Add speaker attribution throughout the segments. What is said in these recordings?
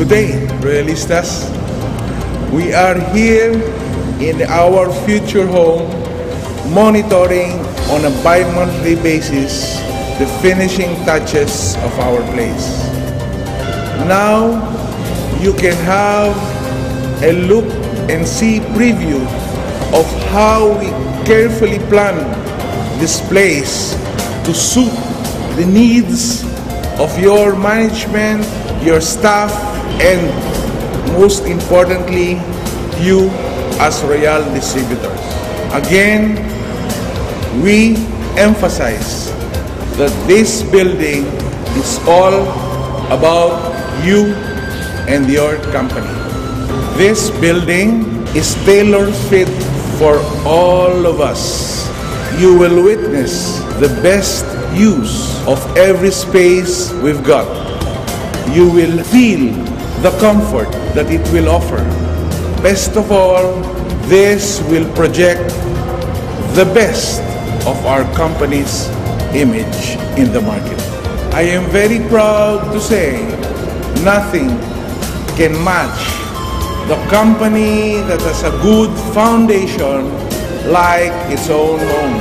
Speaker 1: Good day, Royalistas. We are here in our future home, monitoring on a bi-monthly basis the finishing touches of our place. Now, you can have a look and see preview of how we carefully plan this place to suit the needs of your management, your staff, and most importantly, you as Royal distributors. Again, we emphasize that this building is all about you and your company. This building is tailor-fit for all of us. You will witness the best use of every space we've got. You will feel the comfort that it will offer. Best of all, this will project the best of our company's image in the market. I am very proud to say nothing can match the company that has a good foundation like its own home.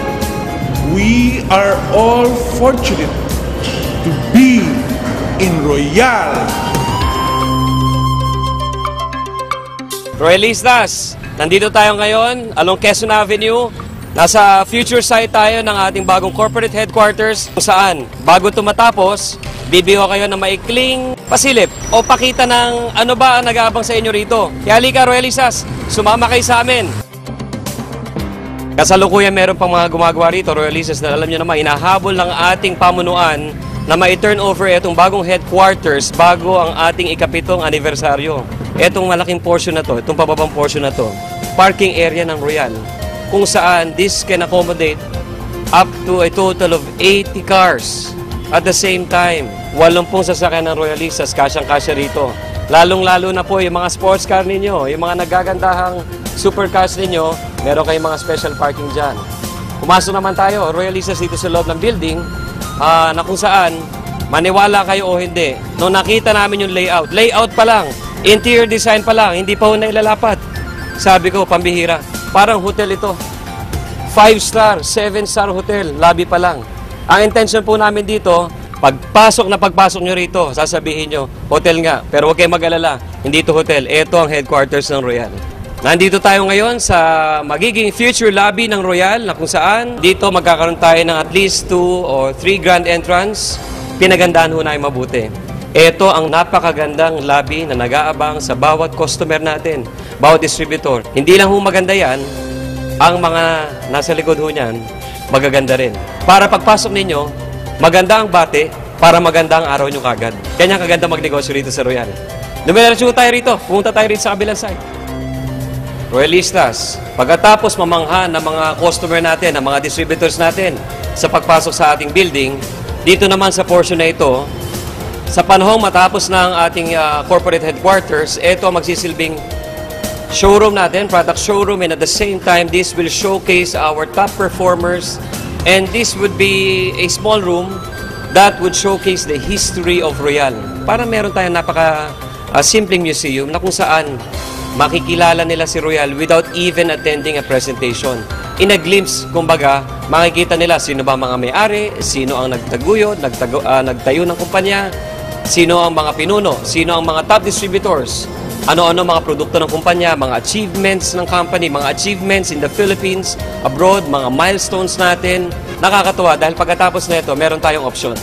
Speaker 1: We are all fortunate to be in Royal.
Speaker 2: Royalistas, nandito tayo ngayon along Quezon Avenue. Nasa future site tayo ng ating bagong corporate headquarters kung saan bago ito matapos, bibiho kayo ng maikling pasilip o pakita ng ano ba ang nag-aabang sa inyo rito. Kaya halika Royalistas, sumama kayo sa amin. Kasalukuyan meron pang mga gumagawa rito, Royalistas, na alam nyo naman, inahabol ng ating pamunuan na ma-turn over itong bagong headquarters bago ang ating ikapitong anibersaryo. Itong malaking portion na to, itong pababang portion na to, parking area ng Royal, kung saan this can accommodate up to a total of 80 cars at the same time. 80 sasakyan ng Royalistas, kasyang-kasya rito. Lalong-lalo na po yung mga sports car ninyo, yung mga nagagandahang supercars ninyo, meron kayong mga special parking dyan. Pumasok naman tayo, Royalistas, dito sa loob ng building, na kung saan, maniwala kayo o hindi, nung nakita namin yung layout pa lang, interior design pa lang, hindi pa ho nailalapat. Sabi ko, pambihira. Parang hotel ito. 5-star, 7-star hotel, lobby pa lang. Ang intention po namin dito, pagpasok nyo rito, sasabihin nyo, hotel nga. Pero huwag kayong mag-alala, hindi ito hotel. Ito ang headquarters ng Royal. Nandito tayo ngayon sa magiging future lobby ng Royal na kung saan dito magkakaroon tayo ng at least 2 or 3 grand entrance. Pinagandaan ho na mabuti. Ito ang napakagandang lobby na nag-aabang sa bawat customer natin, bawat distributor. Hindi lang ho maganda yan, ang mga nasa likod ho niyan, magaganda rin. Para pagpasok ninyo, maganda ang bate, para maganda ang araw nyo kagad. Kanya kaganda magnegosyo rito sa Royal. Dumiretso tayo rito, pumunta tayo rito sa kabilang side. Royalistas, pagkatapos mamangha ng mga customer natin, ng mga distributors natin sa pagpasok sa ating building, dito naman sa portion na ito, sa panahong matapos ng ating corporate headquarters, ito ang magsisilbing showroom natin, product showroom, and at the same time, this will showcase our top performers, and this would be a small room that would showcase the history of Royal. Para meron tayong napaka-simpleng museum na kung saan makikilala nila si Royal without even attending a presentation. In a glimpse, kumbaga, makikita nila sino ba mga may-ari, sino ang nagtaguyod, nagtayo ng kumpanya, sino ang mga pinuno, sino ang mga top distributors, ano-ano mga produkto ng kumpanya, mga achievements ng company, mga achievements in the Philippines, abroad, mga milestones natin. Nakakatuwa dahil pagkatapos na ito, meron tayong option.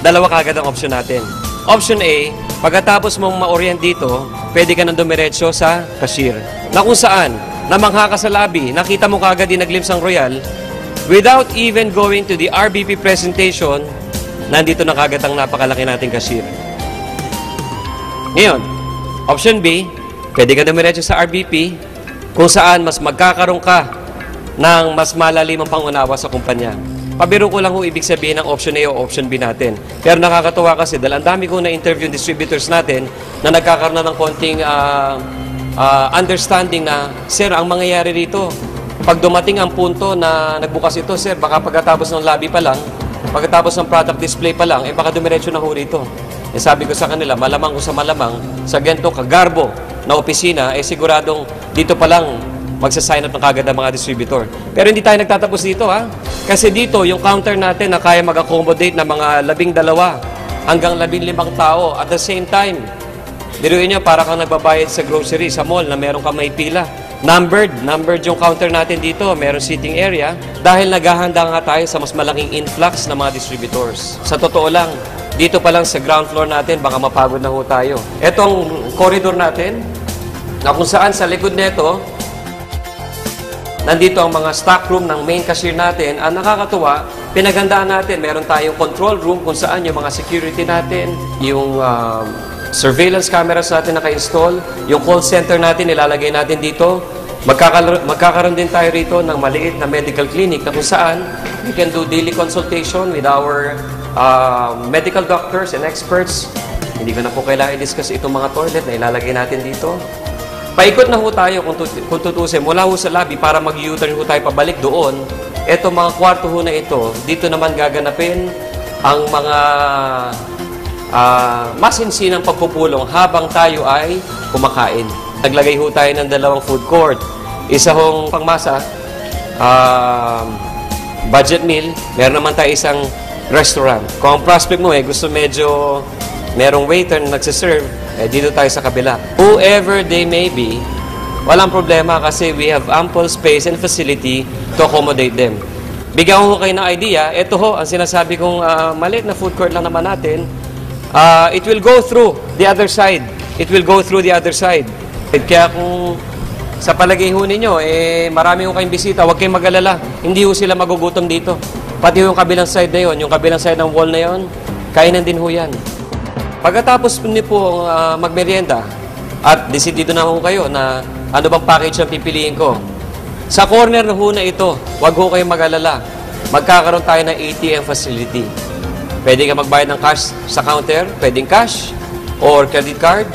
Speaker 2: Dalawa kagad ang option natin. Option A, pagkatapos mong ma-orient dito, pwede ka nang dumiretso sa cashier. Na kung saan, namangha ka sa lobby, nakita mo kagad din nag-glimpse ang Royal, without even going to the RBP presentation, nandito na kagad ang napakalaki nating cashier. Ngayon, option B, pwede ka dumiretso sa RBP, kung saan mas magkakaroon ka ng mas malalimang pangunawa sa kumpanya. Pabiro ko lang ho ibig sabihin ng option A o option B natin. Pero nakakatuwa kasi dahil ang dami kong na-interview distributors natin na nagkakaroon na ng konting understanding na, sir, ang mangyayari rito, pag dumating ang punto na nagbukas ito, sir, baka pagkatapos ng lobby pa lang, pagkatapos ng product display pa lang, baka dumiretso na ho rito. Sabi ko sa kanila, malamang ko sa malamang, sa ganito kagarbo na opisina, siguradong dito pa lang magsasign up ng kagad ang mga distributor. Pero hindi tayo nagtatapos dito, ha? Kasi dito, yung counter natin na kaya mag-accommodate ng mga 12 hanggang 15 tao at the same time. Diruin nyo, para kang nagbabayad sa grocery, sa mall na meron kang may pila. Numbered yung counter natin dito, meron seating area, dahil naghahanda nga tayo sa mas malaking influx ng mga distributors. Sa totoo lang, dito pa lang sa ground floor natin, baka mapagod na ho tayo. Etong corridor natin, na kung saan sa likod nito, nandito ang mga stock room ng main cashier natin. Ang nakakatuwa, pinaghandaan natin, meron tayong control room kung saan yung mga security natin, yung surveillance cameras natin naka-install, yung call center natin nilalagay natin dito. Magkakaroon din tayo rito ng maliit na medical clinic na kung saan we can do daily consultation with our medical doctors and experts. Hindi ko na po kailangan i-discuss itong mga toilet na ilalagay natin dito. Paikot na ho tayo kung tutusin mula ho sa lobby para mag-U-turn ho tayo pabalik doon. Etong mga kwarto ho na ito, dito naman gaganapin ang mga masinsinang pagpupulong habang tayo ay kumakain. Naglagay ho tayo ng 2 food court. Isa hong pangmasa, budget meal. Meron naman tayo isang restaurant. Kung ang prospect mo gusto medyo merong waiter na nagsiserve, dito tayo sa kabila. Whoever they may be, walang problema kasi we have ample space and facility to accommodate them. Bigyan ko kayo ng idea. Ito ho, ang sinasabi kong maliit na food court lang naman natin. It will go through the other side. It will go through the other side. Kaya kung sa palagay ho ninyo, marami ho kayong bisita, huwag kayong mag-alala. Hindi ho sila magugutom dito. Pati yung kabilang side na yon, yung kabilang side ng wall na yon, kainan din ho yan. Pagkatapos niyo po magmerienda, at decidido na ho kayo na ano bang package ang pipiliin ko. Sa corner na ho na ito, huwag ho kayong mag-alala. Magkakaroon tayo ng ATM facility. Pwede ka magbayad ng cash sa counter, pwedeng cash or credit card.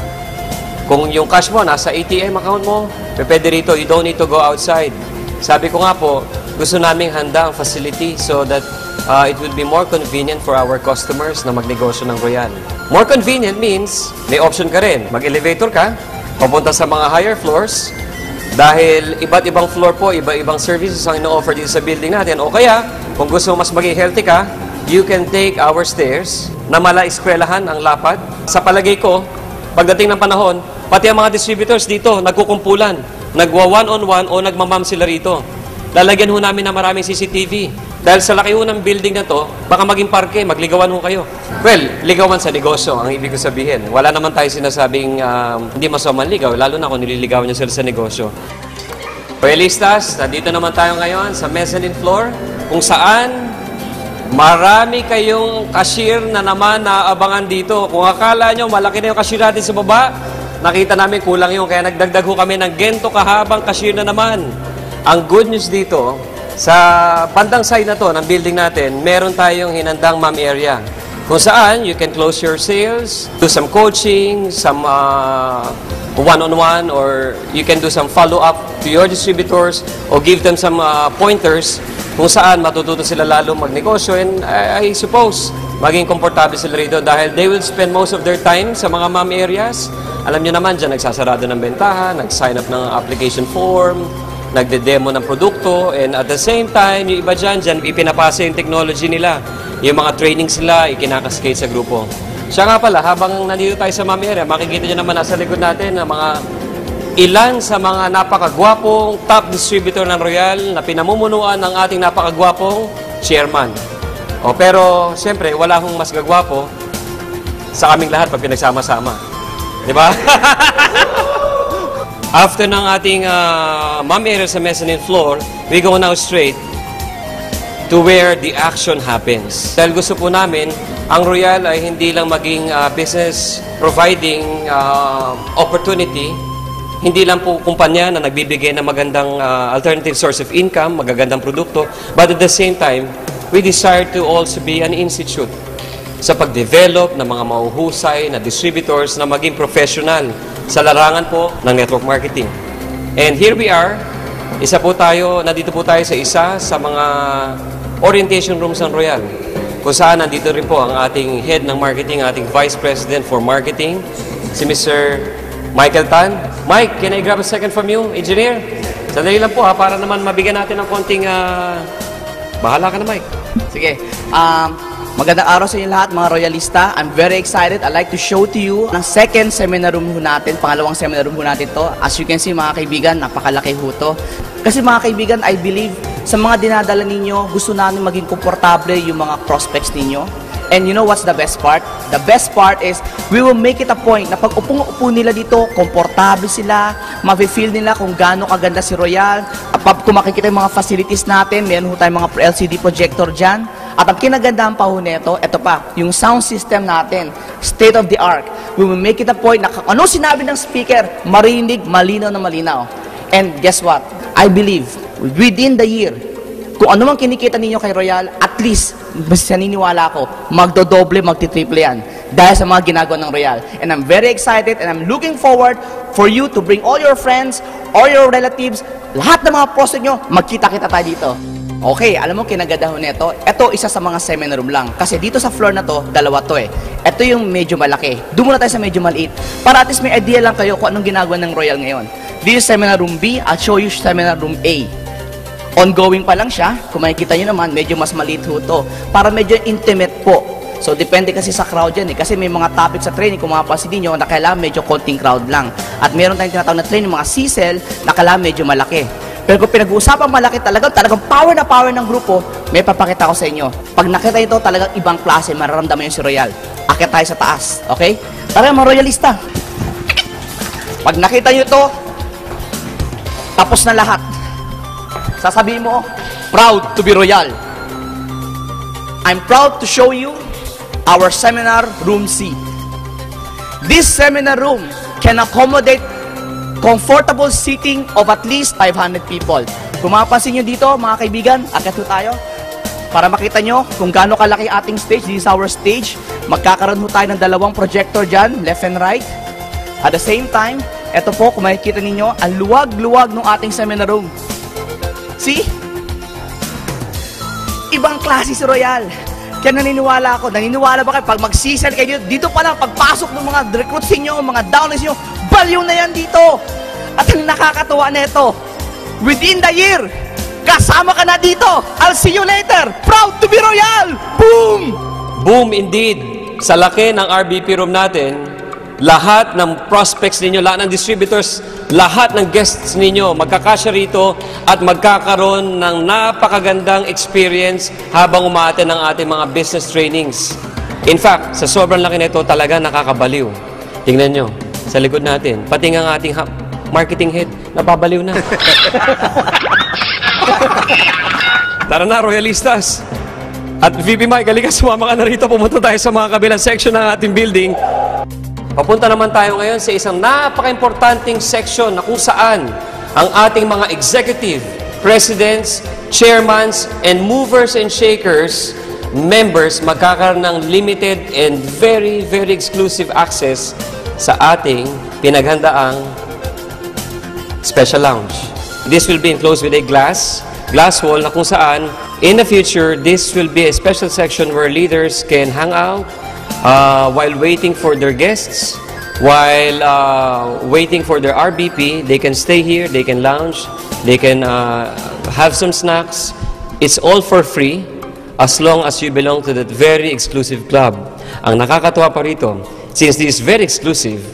Speaker 2: Kung yung cash mo nasa ATM account mo, pwede rito, you don't need to go outside. Sabi ko nga po, gusto naming handa ang facility so that it will be more convenient for our customers na magnegosyo ng Royal. More convenient means may option ka rin. Mag-elevator ka, papunta sa mga higher floors, dahil iba't ibang floor po, iba-ibang services ang ino-offer dito sa building natin. O kaya, kung gusto mas maging healthy ka, you can take our stairs na mala-eskwelahan ang lapad. Sa palagay ko, pagdating ng panahon, pati ang mga distributors dito, nagkukumpulan, nagwa-one-on-one o nagmamam sila rito. Lalagyan ho namin ng maraming CCTV. Dahil sa laki ho ng building na to, baka maging parke, magligawan ho kayo. Well, ligawan sa negosyo, ang ibig ko sabihin. Wala naman tayo sinasabing hindi masamang ligaw, lalo na kung nililigawan nyo sila sa negosyo. Royalistas, nandito naman tayo ngayon sa mezzanine floor, kung saan marami kayong cashier na naman naaabangan dito. Kung akala nyo, malaki na yung cashier natin sa baba, nakita namin kulang yun. Kaya nagdagdag ho kami ng gento kahabang cashier na naman. Ang good news dito, sa bandang side na to ng building natin, meron tayong hinandang ma'am area. Kung saan, you can close your sales, do some coaching, some one-on-one, or you can do some follow-up to your distributors, or give them some pointers kung saan matututo sila lalo magnegosyo. And I suppose, maging komportable sila rito dahil they will spend most of their time sa mga ma'am areas. Alam nyo naman, dyan nagsasarado ng bentahan, nag-sign up ng application form, nagde-demo ng produkto, and at the same time, yung iba dyan ipinapasa yung technology nila. Yung mga training sila, ikinakaskate sa grupo. Siya nga pala, habang nandito tayo sa ma'am area, makikita nyo naman nasa likod natin na mga ilan sa mga napakagwapong top distributor ng Royal na pinamumunuan ng ating napakagwapong chairman. Pero, siyempre, wala hong mas gagwapo sa kaming lahat pag pinagsama-sama. Di ba? After ng ating ma'am area sa mezzanine floor, we go now straight to where the action happens. Dahil gusto po namin, ang Royal ay hindi lang maging business providing opportunity, hindi lang po kumpanya na nagbibigay ng magandang alternative source of income, magagandang produkto, but at the same time, we desire to also be an institute sa pag-develop ng mga mahuhusay na distributors na maging professional sa larangan po ng network marketing. And here we are, nandito po tayo sa isa sa mga orientation rooms ng Royal. kung saan nandito rin po ang ating head ng marketing, ating Vice President for Marketing, si Mr. Michael Tan. Mike, can I grab a second from you, engineer? Sandali lang po para naman mabigyan natin ng konting... Bahala ka na, Mike.
Speaker 3: Sige. Magandang araw sa inyo lahat, mga royalista. I'm very excited. I'd like to show to you ang second seminar room ho natin, pangalawang seminar room ho natin to. As you can see, mga kaibigan, napakalaki ho to. Kasi mga kaibigan, I believe sa mga dinadala ninyo, gusto namin maging komportable yung mga prospects ninyo. And you know what's the best part? The best part is, we will make it a point na pag upong-upo nila dito, komportable sila, ma-feel nila kung gaano kaganda si Royal. At kung makikita yung mga facilities natin, meron ho tayong mga LCD projector dyan. At ang kinagandahan pa ho nito, ito pa, yung sound system natin, state of the art. We will make it a point na ano sinabi ng speaker, marinig, malinaw na malinaw. And guess what? I believe, within the year, kung ano man kinikita ninyo kay Royal, at least, mas naniniwala ako, magdodoble, magtitriple yan. Dahil sa mga ginagawa ng Royal. And I'm very excited and I'm looking forward for you to bring all your friends, all your relatives, lahat ng mga prospect nyo, magkita-kita tayo dito. Okay, alam mo kinagadahan nito, ito isa sa mga seminar room lang. Kasi dito sa floor na to, dalawa to eh. Ito yung medyo malaki. Doon muna tayo sa medyo maliit. Para at least may idea lang kayo kung anong ginagawa ng Royal ngayon. This is seminar room B, I'll show you seminar room A. Ongoing pa lang siya. Kung makikita nyo naman, medyo mas maliit ho to. Para medyo intimate po. So, depende kasi sa crowd yan eh. Kasi may mga topic sa training, kung mapapansin nyo, na kailangan medyo konting crowd lang. At meron tayong tinatawag na training, mga C-cell, na kailangan medyo malaki. Pero kung pinag-uusapang malaki, talagang power na power ng grupo, may papakita ko sa inyo. Pag nakita ito, talagang ibang klase, mararamdaman yung si Royal. Akit tayo sa taas, okay? Tara mga royalista. Pag nakita nyo ito, tapos na lahat. Sasabihin mo, proud to be Royal. I'm proud to show you our seminar room C. This seminar room can accommodate comfortable seating of at least 500 people. Kung mapapansin nyo dito, mga kaibigan, akit tayo. Para makita nyo kung gaano kalaki ating stage. This is our stage. Magkakaroon ho tayo ng dalawang projector dyan, left and right. At the same time, eto po, kung makikita ninyo, ang luwag-luwag ng ating seminar room. See? Ibang klase si Royal. Kaya naniniwala ba kayo, pag mag-season kayo dito pa lang, pagpasok ng mga recruits niyo, mga downlines niyo, baliw na yan dito. At ang nakakatuwa nito, within the year, kasama ka na dito. I'll see you later. Proud to be Royal. Boom!
Speaker 2: Boom indeed. Sa laki ng RBP room natin, lahat ng prospects ninyo, lahat ng distributors, lahat ng guests ninyo, magkakasya rito at magkakaroon ng napakagandang experience habang umaaten ng ating mga business trainings. In fact, sa sobrang laki nito, talaga nakakabaliw. Tingnan nyo, sa likod natin, pati nga ang ating marketing head, napabaliw na. Tara na, royalistas! At VP Mike, halika, sumama ka na rito. Pumunta tayo sa mga kabilang section ng ating building. Papunta naman tayo ngayon sa isang napaka-importanting section na kung saan ang ating mga executive, presidents, chairmans, and movers and shakers, members, magkakaroon ng limited and very, very exclusive access sa ating pinaghandaang special lounge. This will be enclosed with a glass wall na kung saan, in the future, this will be a special section where leaders can hang out, while waiting for their guests, while waiting for their RBP, they can stay here, they can lounge, they can have some snacks. It's all for free as long as you belong to that very exclusive club. Ang nakakatuwa pa rito, since this is very exclusive,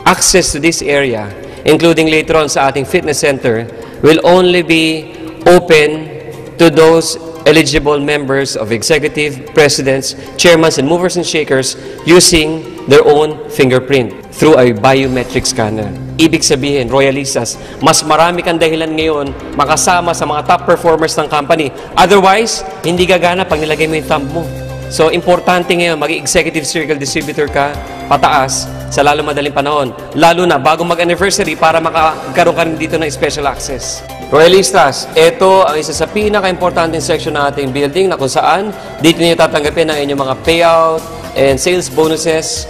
Speaker 2: access to this area, including later on sa ating fitness center, will only be open to those eligible members of executive, presidents, chairmans, and movers and shakers using their own fingerprint through a biometric scanner. Ibig sabihin, royalistas, mas marami kang dahilan ngayon makasama sa mga top performers ng company. Otherwise, hindi gagana pag nilagay mo yung thumb mo. So, importante ngayon, mag-executive circle distributor ka, pataas, sa lalo madaling panahon. Lalo na, bago mag-anniversary, para makakaroon ka rin dito ng special access. Royalistas, ito ang isa sa pinaka-importanting section ng ating building na kung saan dito niyo tatanggapin ang inyong mga payout and sales bonuses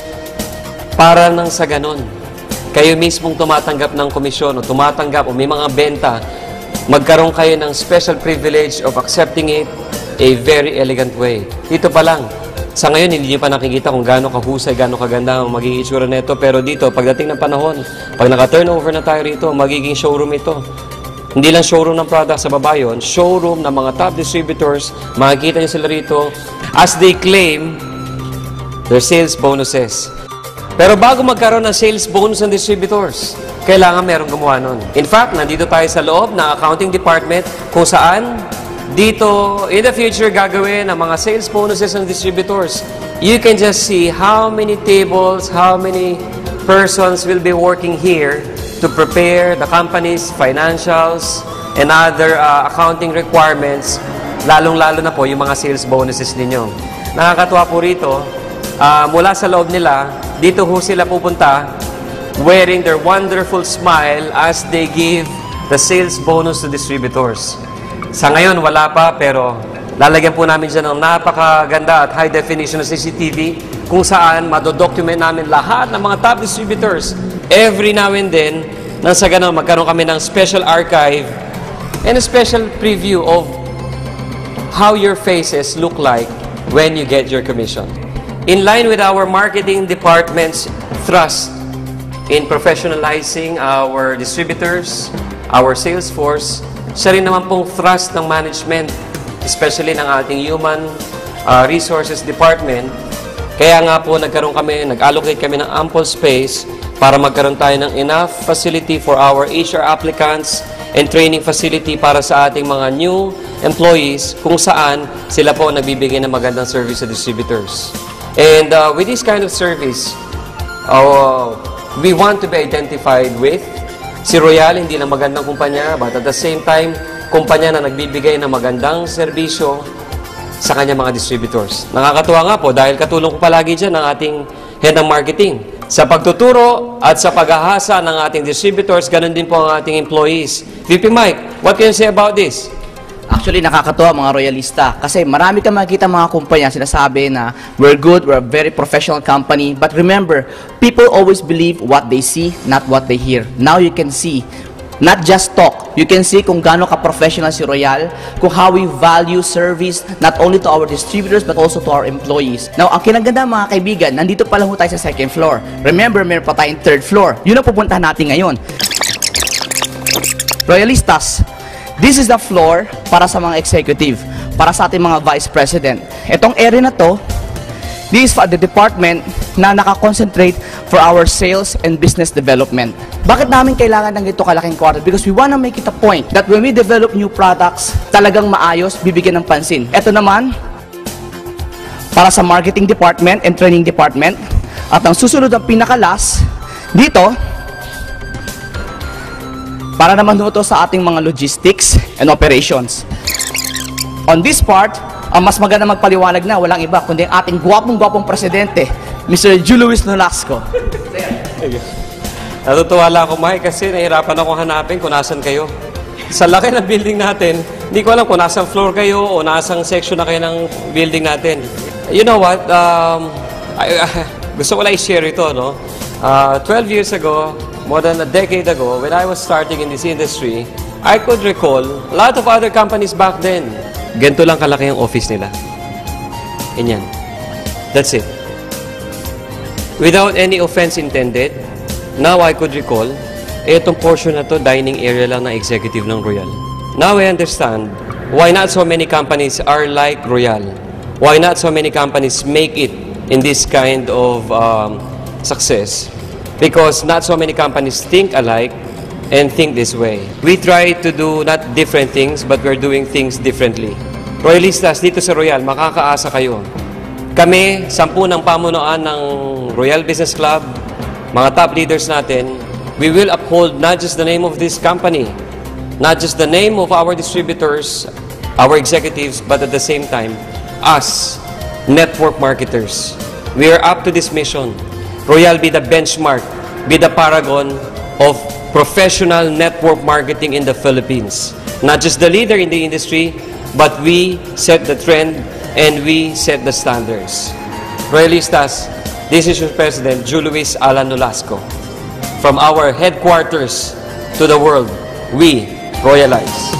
Speaker 2: para nang sa ganon. Kayo mismong tumatanggap ng komisyon o tumatanggap o may mga benta, magkaroon kayo ng special privilege of accepting it a very elegant way. Dito pa lang, sa ngayon, hindi nyo pa nakikita kung gaano kahusay, gaano kaganda ang magiging itsura nito. Pero dito, pagdating ng panahon, pag naka-turnover na tayo rito, magiging showroom ito. Hindi lang showroom ng product sa baba yun, showroom ng mga top distributors, makikita nyo sila rito as they claim their sales bonuses. Pero bago magkaroon ng sales bonus ng distributors, kailangan merong gumawa nun. In fact, nandito tayo sa loob ng accounting department kung saan dito, in the future, gagawin ang mga sales bonuses ng distributors. You can just see how many tables, how many persons will be working here to prepare the company's financials and other accounting requirements, lalong-lalo na po yung mga sales bonuses ninyo. Nakakatuwa po rito, mula sa loob nila, dito ho sila pupunta wearing their wonderful smile as they give the sales bonus to distributors. Sa ngayon, wala pa, pero lalagyan po namin dyan ng napakaganda at high definition na CCTV kung saan madodocument namin lahat ng mga top distributors every now and then nang sa ganun magkaroon kami ng special archive and a special preview of how your faces look like when you get your commission. In line with our marketing department's thrust in professionalizing our distributors, our sales force, siya rin naman pong thrust ng management, especially ng ating human resources department. Kaya nga po nag-allocate kami ng ample space para magkaroon tayo ng enough facility for our HR applicants and training facility para sa ating mga new employees kung saan sila po nagbibigay ng magandang service sa distributors. And with this kind of service, we want to be identified with si Royal, hindi lang magandang kumpanya, but at the same time, kumpanya na nagbibigay ng magandang serbisyo sa kanyang mga distributors. Nakakatuwa nga po dahil katulong ko palagi dyan ng ating head ng marketing. Sa pagtuturo at sa paghahasa ng ating distributors, ganun din po ang ating employees. VP Mike, what can you say about this?
Speaker 3: Actually, nakakatuwa mga royalista kasi marami kang makikita mga kumpanya sinasabi na we're good, we're a very professional company. But remember, people always believe what they see, not what they hear. Now you can see, not just talk, you can see kung gaano ka-professional si Royal, kung how we value service not only to our distributors but also to our employees. Now, ang kinaganda mga kaibigan, nandito pa lang tayo sa second floor. Remember, meron pa tayong third floor. Yun ang pupuntahan natin ngayon. Royalistas, this is the floor para sa mga executive, para sa ating mga vice president. Itong area na to, this is for the department na nakakoncentrate for our sales and business development. Bakit namin kailangan ng ito kalaking kwarto? Because we wanna make it a point that when we develop new products, talagang maayos, bibigyan ng pansin. Ito naman, para sa marketing department and training department. At ang susunod ang pinakalas, dito, para naman ito sa ating mga logistics and operations. On this part, ang mas maganda magpaliwanag na, walang iba, kundi ang ating gwapong-gwapong presidente, Mr. Julius Nolasco.
Speaker 2: Natutuwa lang ako, Mike, kasi nahirapan akong hanapin kung nasan kayo. Sa laki ng building natin, hindi ko alam kung nasang floor kayo o nasang section na kayo ng building natin. You know what? Gusto ko lang i-share ito, no? 12 years ago, more than a decade ago, when I was starting in this industry, I could recall a lot of other companies back then. Ganito lang kalaki ang office nila. Ganyan. That's it. Without any offense intended, now I could recall, itong portion na to, dining area lang ng executive ng Royal. Now I understand why not so many companies are like Royal. Why not so many companies make it in this kind of success. Because not so many companies think alike and think this way. We try to do not different things, but we're doing things differently. Royalistas, dito sa Royal, makakaasa kayo. Kami, 10 ng pamunuan ng Royal Business Club, mga top leaders natin, we will uphold not just the name of this company, not just the name of our distributors, our executives, but at the same time, us, network marketers. We are up to this mission. Royal be the benchmark, be the paragon of professional network marketing in the Philippines. Not just the leader in the industry, but we set the trend and we set the standards. Royalistas, this is your President, Julius Alan Nolasco. From our headquarters to the world, we royalize.